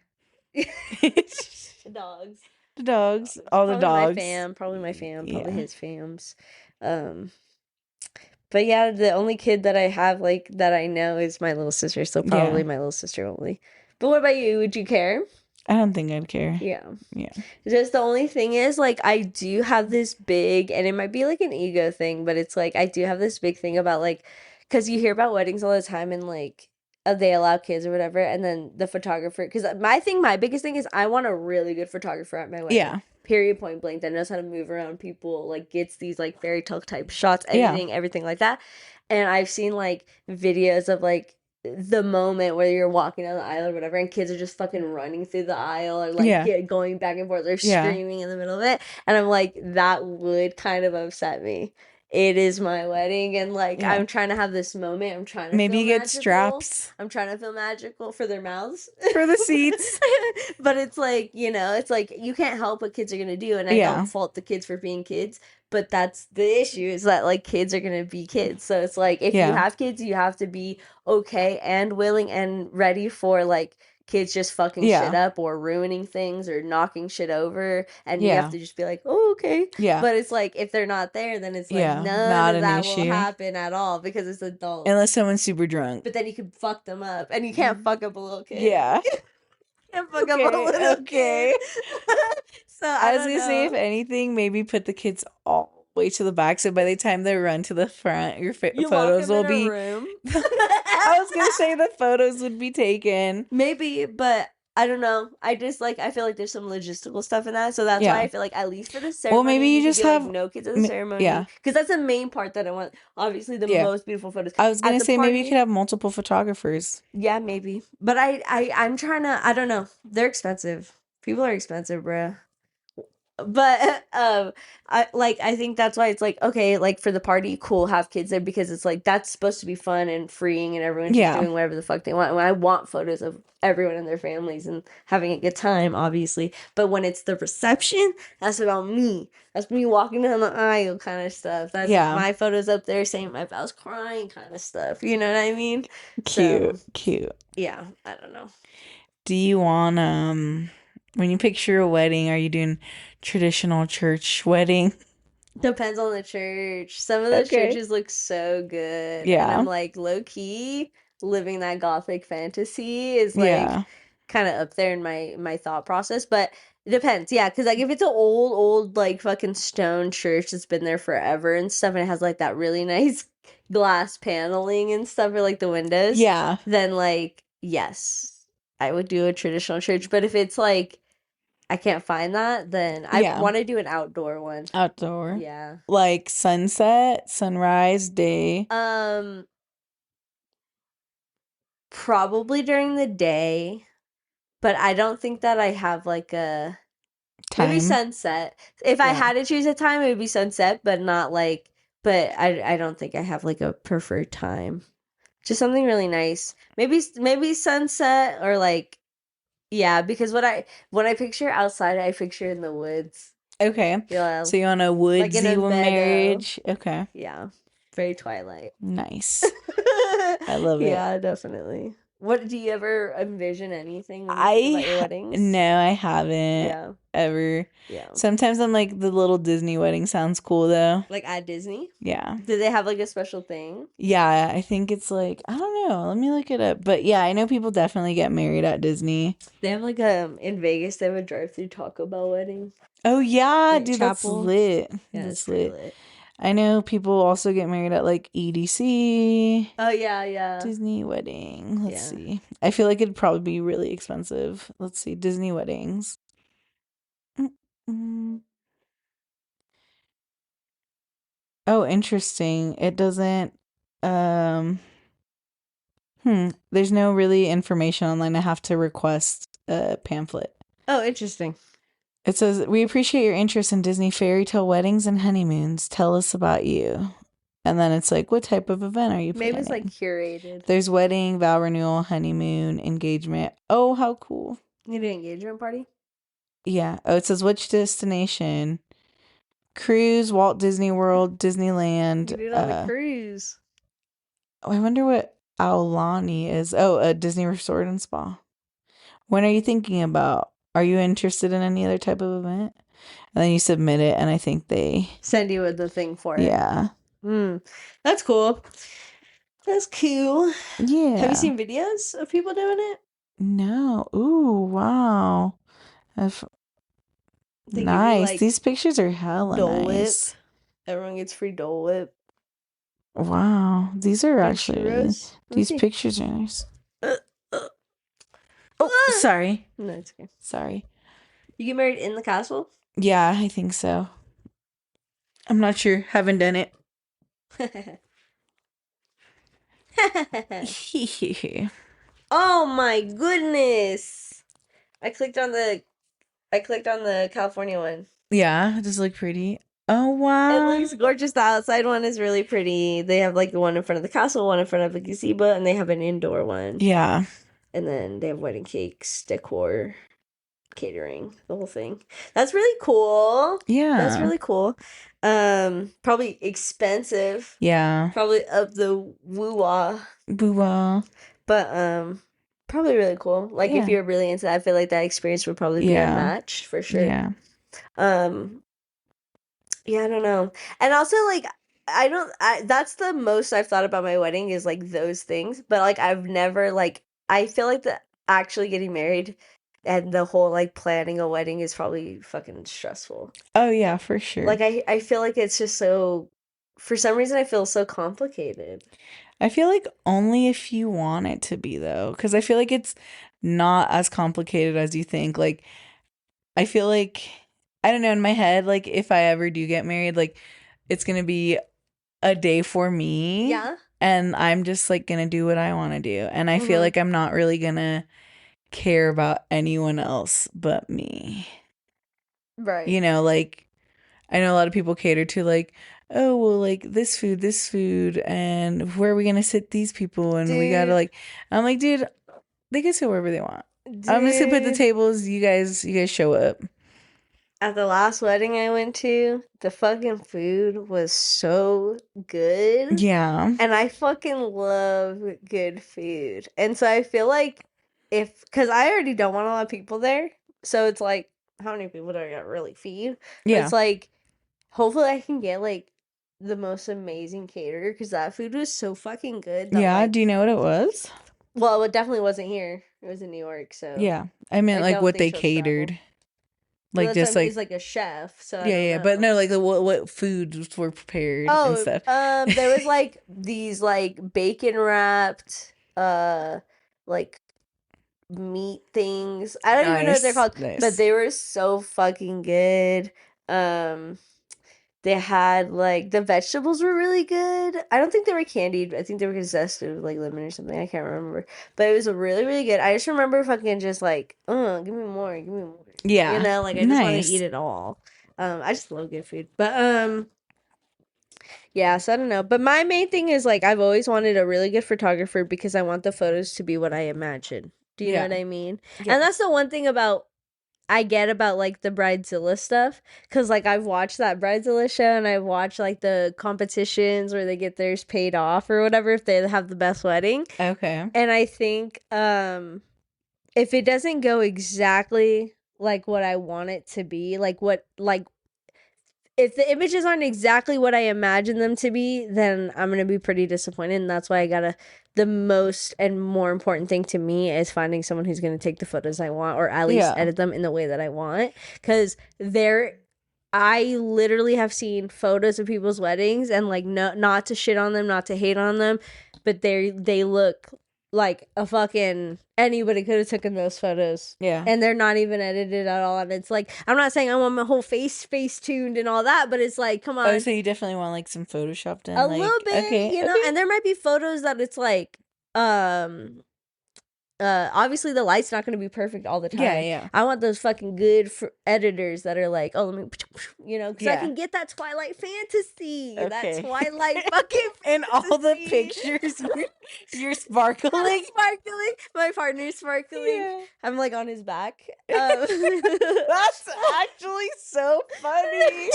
dogs, The dogs. dogs, All the dogs. probably my fam, probably Yeah. his fams. Um, but yeah, the only kid that I have like that I know is my little sister, so Yeah. probably my little sister only. But what about you? Would you care? I don't think I'd care. Yeah. Yeah. Just the only thing is, like, I do have this big, and it might be like an ego thing, but it's like I do have this big thing about like, because you hear about weddings all the time, and like, they allow kids or whatever, and then the photographer. Because my biggest thing is, I want a really good photographer at my wedding. Yeah. Period. Point blank. That knows how to move around people, like gets these like fairy tale type shots, Yeah. editing, everything like that. And I've seen like videos of like the moment where you're walking down the aisle or whatever, and kids are just fucking running through the aisle or like Yeah. going back and forth or Yeah. screaming in the middle of it. And I'm like, that would kind of upset me. It is my wedding, and like Yeah. I'm trying to have this moment. I'm trying to Maybe feel you get magical. straps I'm trying to feel magical for their mouths. for the seats. But it's like, it's like you can't help what kids are gonna do, and I Yeah. don't fault the kids for being kids, but that's the issue is that like kids are gonna be kids. So it's like if you Yeah. have kids, you have to be okay and willing and ready for like kids just fucking shit Yeah. up or ruining things or knocking shit over, and you Yeah. have to just be like, oh, okay. Yeah. But it's like if they're not there, then it's like Yeah. none Not of an that will issue. happen at all because it's adults. Unless someone's super drunk. But then you can fuck them up, and you can't fuck up a little kid. Yeah. Can't fuck up a little Okay. kid. So I I was don't gonna say, if know. anything, maybe put the kids all the way to the back, so by the time they run to the front, your You lock photos them will in a be. room. I was gonna say the photos would be taken. Maybe, but I don't know. I just like I feel like there's some logistical stuff in that, so that's why Yeah. I feel like at least for the Well, ceremony, maybe you you could just be like have. no kids at the ceremony, Yeah. because that's the main part that I want. Obviously, the Yeah. most beautiful photos I was at gonna the say maybe you party. could have multiple photographers. Yeah, maybe, but I'm trying to. I don't know. They're expensive. People are expensive, bruh. But I think that's why it's like okay, like for the party, cool, have kids there because it's like that's supposed to be fun and freeing and everyone's just Yeah. doing whatever the fuck they want. And I want photos of everyone and their families and having a good time, obviously. But when it's the reception, that's about me. That's me walking down the aisle kind of stuff. That's Yeah. my photos up there saying my vows crying kind of stuff. You know what I mean? Cute. So Cute. yeah, I don't know. Do you want when you picture a wedding, are you doing traditional church wedding? Depends on the church. Some of those Okay. churches look so good. And Yeah. I'm like, low key, living that gothic fantasy is like Yeah. kind of up there in my thought process. But it depends. Yeah, because like if it's an old like fucking stone church that's been there forever and stuff, and it has like that really nice glass paneling and stuff for like the windows, Yeah. then like yes, I would do a traditional church. But if it's like I can't find that, then I Yeah. want to do an outdoor one. Outdoor. Yeah. Like sunset, sunrise, day. Probably during the day, but I don't think that I have like a maybe Time. sunset. If I Yeah. had to choose a time, it would be sunset, but not like but I don't think I have like a preferred time. Just something really nice. Maybe sunset or like yeah, because when I picture outside, I picture in the woods. Okay. Yeah, So you want a like in woodsy a meadow. marriage? Okay. Yeah, very Twilight. Nice. I love it. Yeah, definitely. What do you ever envision anything when you think I about your weddings? no, I haven't Yeah, ever. yeah. Sometimes I'm like the little Disney wedding sounds cool though. Like at Disney? Yeah. Did they have like a special thing? Yeah, I think it's like I don't know. Let me look it up. But yeah, I know people definitely get married at Disney. They have like in Vegas, they have a drive-through Taco Bell wedding. Oh yeah, Like dude, that's chapel. lit. Yeah, it's That's pretty lit. lit. I know people also get married at like EDC, Oh yeah, yeah. Disney wedding. Let's Yeah. see. I feel like it'd probably be really expensive. Let's see, Disney weddings. Mm-mm. Oh, interesting. It doesn't um there's no really information online. I have to request a pamphlet. Oh, interesting. It says, "We appreciate your interest in Disney fairy tale weddings and honeymoons. Tell us about you." And then it's like, what type of event are you Maybe it's like planning? curated. There's wedding, vow renewal, honeymoon, engagement. Oh, how cool. You do an engagement party? Yeah. Oh, it says which destination? Cruise, Walt Disney World, Disneyland. You do it on a cruise. I wonder what Aulani is. Oh, a Disney resort and spa. When are you thinking about? Are you interested in any other type of event? And then you submit it, and I think they Send you with the thing for it. Yeah. That's cool. That's cool. Yeah. Have you seen videos of people doing it? No. Ooh, wow. Nice. Like, these pictures are hella Dole nice. Whip. Everyone gets free Dole Whip. Wow. These are actually really, these see. pictures are nice. Oh, sorry. No, it's okay. Sorry. You get married in the castle? Yeah, I think so. I'm not sure. Haven't done it. Oh my goodness. I clicked on the California one. Yeah, does it look pretty? Oh wow. It looks gorgeous. The outside one is really pretty. They have like the one in front of the castle, one in front of the gazebo, and they have an indoor one. Yeah. And then they have wedding cakes, decor, catering, the whole thing. That's really cool. Yeah. That's really cool. Probably expensive. Yeah. Probably up the woo-wah. Boo-wah. But probably really cool. Like if you're really into that, I feel like that experience would probably be unmatched for sure. Yeah. Yeah, I don't know. And also like that's the most I've thought about my wedding is like those things, but like I've never like I feel like the actually getting married and the whole like planning a wedding is probably fucking stressful. Oh yeah, for sure. Like I feel like it's just so for some reason I feel so complicated. I feel like only if you want it to be though, because I feel like it's not as complicated as you think. Like I feel like I don't know, in my head, like if I ever do get married, like it's gonna be a day for me. Yeah. And I'm just like gonna do what I want to do. And I feel like I'm not really gonna care about anyone else but me. Right. You know, like I know a lot of people cater to like, oh well, like this food, and where are we gonna sit these people, and we gotta like. I'm like, dude, they can sit wherever they want. I'm just gonna put the tables. You guys show up. At the last wedding I went to, the fucking food was so good. Yeah. And I fucking love good food. And so I feel like because I already don't want a lot of people there. So it's like, how many people do I got really feed? Yeah. But it's like, hopefully I can get like the most amazing caterer because that food was so fucking good. Yeah. Like, do you know what it was? Well, it definitely wasn't here. It was in New York. So yeah, I meant like what they catered. Travel. Like just like he's like a chef, so yeah, but no, like what foods were prepared and stuff. There was like these like bacon wrapped like meat things. I don't even know what they're called, but they were so fucking good. They had like the vegetables were really good. I don't think they were candied. I think they were zested with like lemon or something. I can't remember, but it was really really good. I just remember fucking just like, give me more, give me more. Yeah, you know, like I just want to eat it all. I just love good food, but Yeah, so I don't know. But my main thing is like I've always wanted a really good photographer because I want the photos to be what I imagine. Do you know Yeah. what I mean? And Yes. that's the one thing about I get about like the Bridezilla stuff because like I've watched that Bridezilla show and I've watched like the competitions where they get theirs paid off or whatever if they have the best wedding. Okay. And I think if it doesn't go exactly like what I want it to be, like if the images aren't exactly what I imagine them to be, then I'm gonna be pretty disappointed. And that's why I gotta the most and more important thing to me is finding someone who's gonna take the photos I want or at least Yeah. edit them in the way that I want. Cause I literally have seen photos of people's weddings and like no, not to shit on them, not to hate on them, but they look like a fucking anybody could have taken those photos. Yeah. And they're not even edited at all. And it's like I'm not saying I want my whole face tuned and all that, but it's like, come on. Oh, so you definitely want like some Photoshop done? A like, little bit, okay, you know, okay. and there might be photos that it's like, obviously the light's not going to be perfect all the time. Yeah. I want those fucking good editors that are like, oh, let me, you know, because I can get that Twilight fantasy, Okay. that Twilight fucking and all the pictures, you're sparkling. I'm sparkling. My partner's sparkling. Yeah. I'm like on his back. That's actually so funny.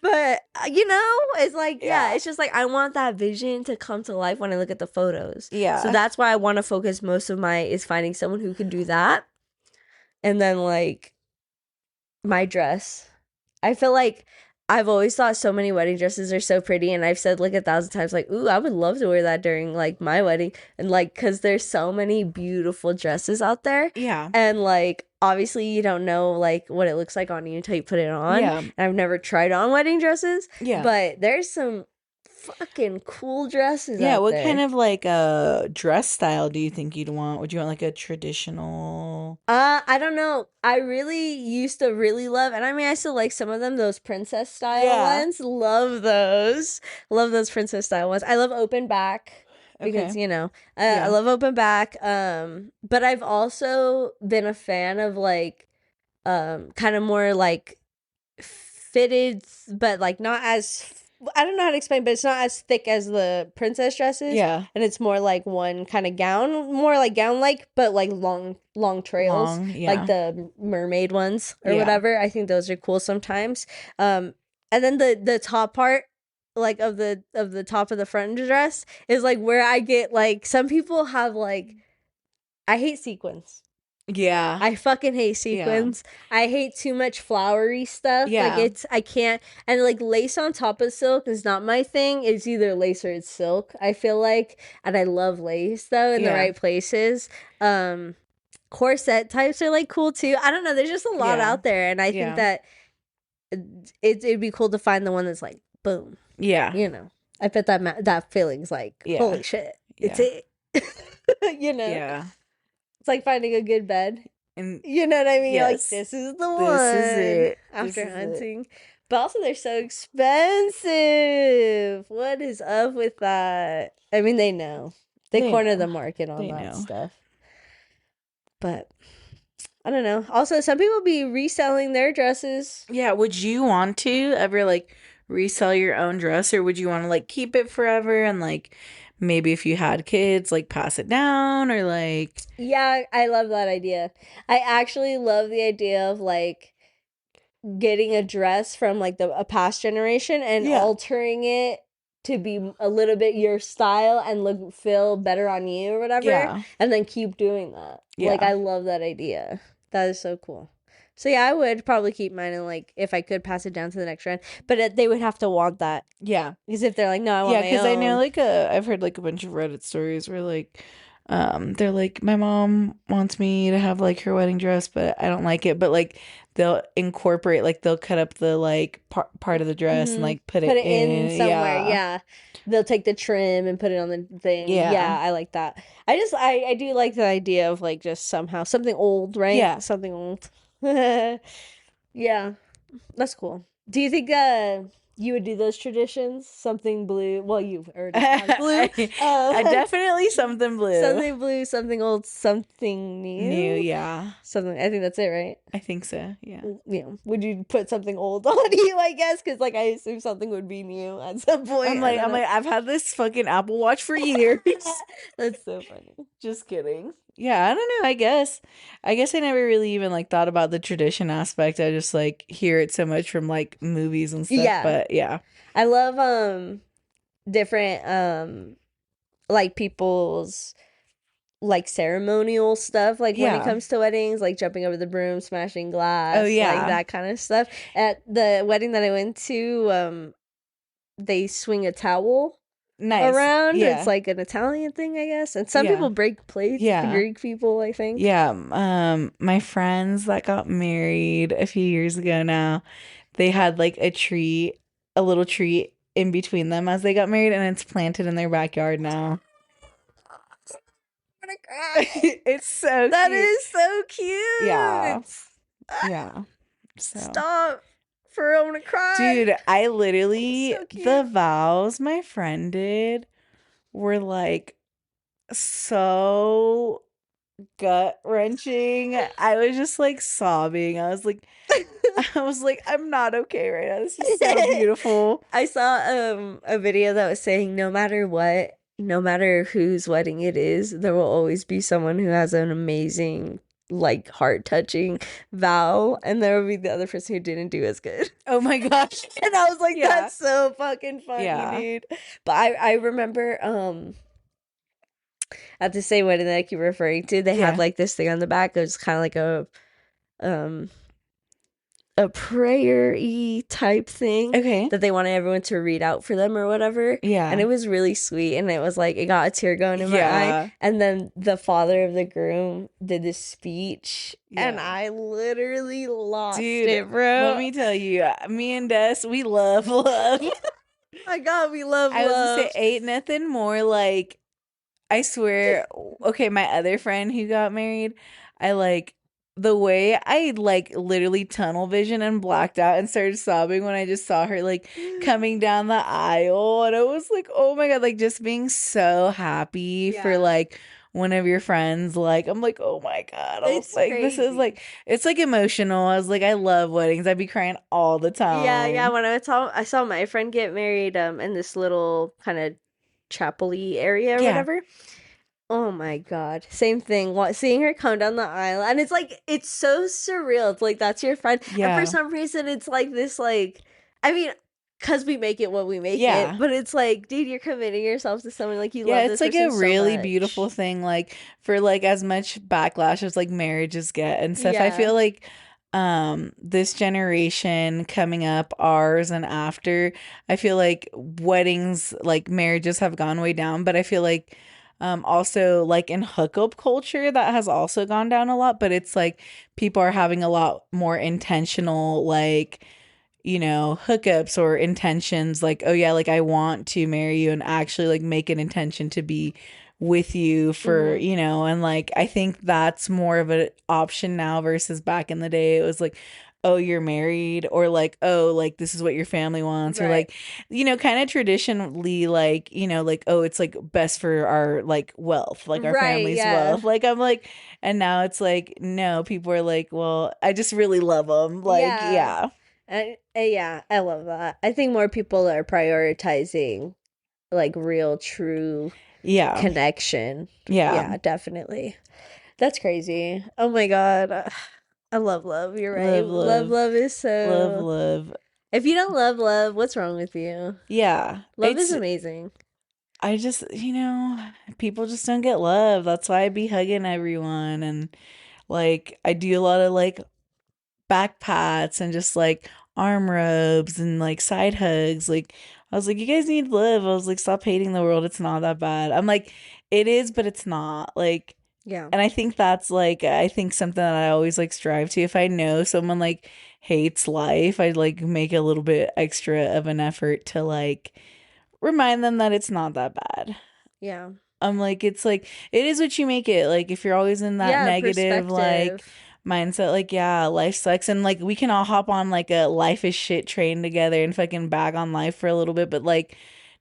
But you know, it's like Yeah. it's just like I want that vision to come to life when I look at the photos. Yeah. So that's why I want to focus most of my is finding someone who can do that. And then like my dress. I feel like I've always thought so many wedding dresses are so pretty, and I've said like 1,000 times like, ooh, I would love to wear that during like my wedding. And like cuz there's so many beautiful dresses out there. Yeah. And like obviously you don't know like what it looks like on you until you put it on. Yeah. And I've never tried on wedding dresses. Yeah. But there's some fucking cool dresses Yeah, out what there. kind of like dress style do you think you'd want? Would you want like a traditional? I don't know. I really used to really love, and I mean I still like some of them, those princess style ones. Love those. Love those princess style ones. I love open back. Because you know, I love open back. But I've also been a fan of like kind of more like fitted, but like not as I don't know how to explain, but it's not as thick as the princess dresses. Yeah. And it's more like one kind of gown, more like gown like, but like long trails. Like the mermaid ones or whatever. I think those are cool sometimes. And then the top part like of the top of the front dress is like where I get like some people have like I hate sequins. Yeah. I fucking hate sequins. Yeah. I hate too much flowery stuff. Yeah. Like I can't and like lace on top of silk is not my thing. It's either lace or it's silk, I feel like. And I love lace though in the right places. Corset types are like cool too. I don't know, there's just a lot out there and I think that it'd be cool to find the one that's like boom. Yeah. You know. I bet that feeling's like holy shit. It's it. You know. Yeah. It's like finding a good bed. And you know what I mean? Yes. Like, this is the one. This is it. After hunting. But also, they're so expensive. What is up with that? I mean, they know. They corner the market on that stuff. But, I don't know. Also, some people be reselling their dresses. Yeah, would you want to ever, like, resell your own dress? Or would you want to, like, keep it forever and, like... Maybe if you had kids, like pass it down or like... Yeah, I love that idea. I actually love the idea of like getting a dress from like a past generation and altering it to be a little bit your style and feel better on you or whatever. Yeah. And then keep doing that. Yeah. Like I love that idea. That is so cool. So yeah, I would probably keep mine and like if I could pass it down to the next trend, but they would have to want that. Yeah, because if they're like, no, I want my own. Yeah, because I know like I've heard like a bunch of Reddit stories where like, they're like, my mom wants me to have like her wedding dress, but I don't like it. But like they'll incorporate, like they'll cut up the like part of the dress and like put it in somewhere. Yeah. They'll take the trim and put it on the thing. Yeah, I like that. I do like the idea of like just somehow something old, right? Yeah, something old. Yeah, that's cool. Do you think you would do those traditions? Something blue. Well, you've already said blue. I definitely something blue. Something blue, something old, something New, new. yeah. Something. I think that's it, right? I think so. Yeah. Yeah. Would you put something old on you? I guess because like I assume something would be new at some point. I'm like, I've had this fucking Apple Watch for years. That's so funny. Just kidding. Yeah, I don't know. I guess I never really even like thought about the tradition aspect. I just like hear it so much from like movies and stuff. Yeah. But yeah. I love different like people's like ceremonial stuff, like when it comes to weddings, like jumping over the broom, smashing glass, Oh yeah, like that kind of stuff. At the wedding that I went to, they swing a towel around. Yeah. It's like an Italian thing, I guess. And some people break plates. Yeah. Greek people, I think. Yeah. My friends that got married a few years ago now, they had like a little tree in between them as they got married, and it's planted in their backyard now. I'm gonna cry. It's so that cute. is so cute. Yeah. Yeah. So. Stop. For I'm gonna cry. Dude, I literally so the vows my friend did were like so gut wrenching. I was just like sobbing. I was like I'm not okay right now. This is so beautiful. I saw a video that was saying no matter what, no matter whose wedding it is, there will always be someone who has an amazing, like, heart-touching vow, and there will be the other person who didn't do as good. Oh my gosh. And I was like, that's so fucking funny, dude. But I remember at the same wedding that I keep referring to, they had like this thing on the back. It was kind of like a prayer-y type thing that they wanted everyone to read out for them or whatever. Yeah. And it was really sweet. And it was like, it got a tear going in my eye. And then the father of the groom did this speech. Yeah. And I literally lost it, bro. Let me tell you, me and Des, we love love. Oh my God, we love love. I was gonna say, ain't nothing more like, I swear, okay, my other friend who got married, I like, the way I like literally tunnel vision and blacked out and started sobbing when I just saw her like coming down the aisle, and I was like, oh my God, like just being so happy for like one of your friends. Like, I'm like, oh my God, I was like, crazy. This is like, it's like emotional. I was like, I love weddings. I'd be crying all the time. Yeah. When I saw my friend get married in this little kind of chapel-y area or whatever. Oh my God. Same thing. Seeing her come down the aisle, and it's like, it's so surreal. It's like, that's your friend. Yeah. And for some reason, it's like this, like, I mean, because we make it what we make it, but it's like, dude, you're committing yourself to someone like you love this person. Yeah, it's like a really beautiful thing, like, for like as much backlash as like marriages get and stuff. I feel like this generation coming up, ours and after, I feel like weddings, like marriages have gone way down, but I feel like also like in hookup culture that has also gone down a lot, but it's like people are having a lot more intentional, like, you know, hookups or intentions, like, oh yeah, like I want to marry you and actually like make an intention to be with you for, you know, and like I think that's more of an option now versus back in the day. It was like, oh, you're married, or like, oh, like this is what your family wants, or like, you know, kind of traditionally, like, you know, like, oh, it's like best for our like wealth, like our family's wealth. Like, I'm like, and now it's like, no, people are like, well, I just really love them. Like, yeah, I love that. I think more people are prioritizing like real, true, connection. Yeah, definitely. That's crazy. Oh my God. I love love. You're right. Love is so love. If you don't love love, what's wrong with you? Yeah. Love is amazing. I just, you know, people just don't get love. That's why I be hugging everyone, and like I do a lot of like back pats and just like arm rubs and like side hugs. Like I was like, you guys need love. I was like, stop hating the world. It's not that bad. I'm like, it is, but it's not. Like, yeah. And I think that's like, I think something that I always like strive to. If I know someone like hates life, I'd like make a little bit extra of an effort to like remind them that it's not that bad. Yeah. I'm like, it's like, it is what you make it. Like, if you're always in that negative, like, mindset, like, yeah, life sucks, and like we can all hop on like a life is shit train together and fucking bag on life for a little bit, but like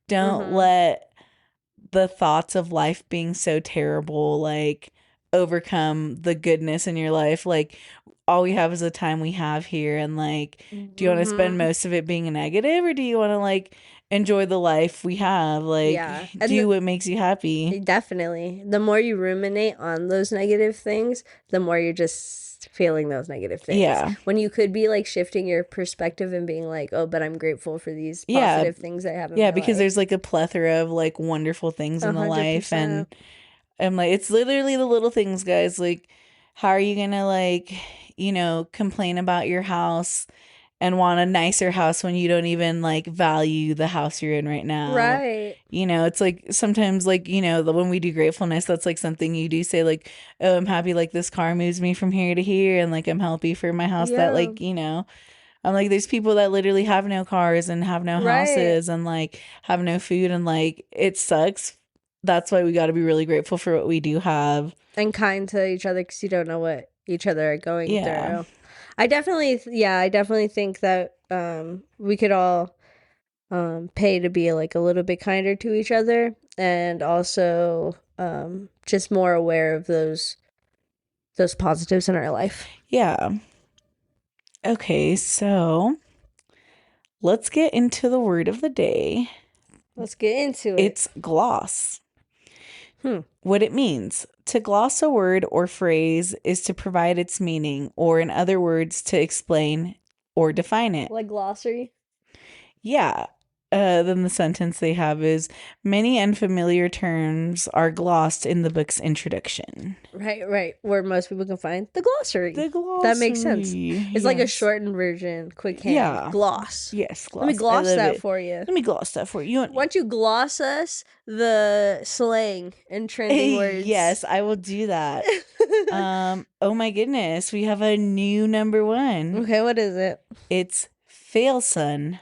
don't Mm-hmm. let the thoughts of life being so terrible like overcome the goodness in your life. Like all we have is the time we have here, and like do you want to spend Mm-hmm. most of it being a negative, or do you want to like enjoy the life we have, like Yeah. do what makes you happy? Definitely. The more you ruminate on those negative things, the more you're just feeling those negative things. Yeah. When you could be like shifting your perspective and being like, oh, but I'm grateful for these Yeah. positive things I have in Yeah, my because there's life. like a plethora of like wonderful things in the life, and 100%. I'm like, it's literally the little things, guys. Like, how are you gonna like, complain about your house and want a nicer house when you don't even like value the house you're in right now? Right. It's like sometimes like, when we do gratefulness, that's like something you do say like, oh, I'm happy like this car moves me from here to here, and like I'm happy for my house that Yeah. like, I'm like, there's people that literally have no cars and have no Right. houses and like have no food, and like it sucks. That's why we got to be really grateful for what we do have. And kind to each other because you don't know what each other are going Yeah. through. I definitely think that we could all pay to be like a little bit kinder to each other, and also just more aware of those positives in our life. Yeah. Okay, so let's get into the word of the day. Let's get into it. It's gloss. Hmm. What it means. To gloss a word or phrase is to provide its meaning, or in other words, to explain or define it. Like glossary. Yeah. Then the sentence they have is many unfamiliar terms are glossed in the book's introduction. Right. Where most people can find the glossary. The glossary. That makes sense. It's like a Yes. shortened version, quick hand. Yeah. Gloss. Yes, gloss. Let me gloss I love that it. for you. Let me gloss that for you. Why don't you gloss us the slang and trending words? Yes, I will do that. Oh my goodness, we have a new number one. Okay, what is it? It's fail son.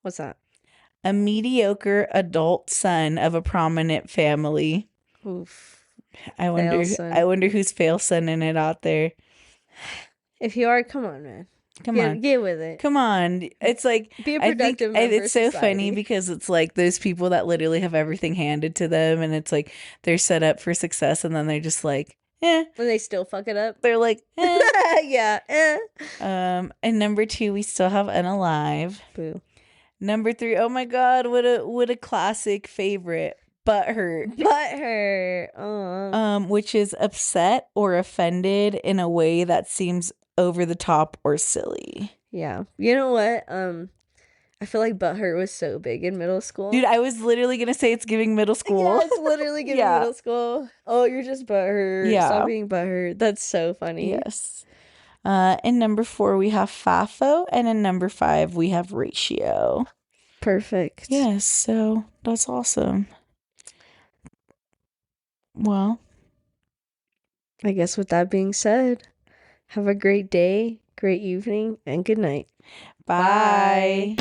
What's that? A mediocre adult son of a prominent family. Oof. I wonder who's fail son in it out there. If you are, come on, man. Come on. Get with it. Come on. It's like, be a productive member it's so of society. funny because it's like those people that literally have everything handed to them, and it's like they're set up for success, and then they're just like, when they still fuck it up. They're like, yeah. And number 2, we still have unalive. Boo. Number 3, oh my god, what a classic favorite. Butthurt. Which is upset or offended in a way that seems over the top or silly. Yeah. You know what? I feel like butthurt was so big in middle school. Dude, I was literally gonna say it's giving middle school. Yeah, it's literally giving middle school. Oh, you're just butthurt. Yeah. Stop being butthurt. That's so funny. Yes. In number 4, we have FAFO, and in number 5, we have ratio. Perfect. Yes, so that's awesome. Well, I guess with that being said, have a great day, great evening, and good night. Bye.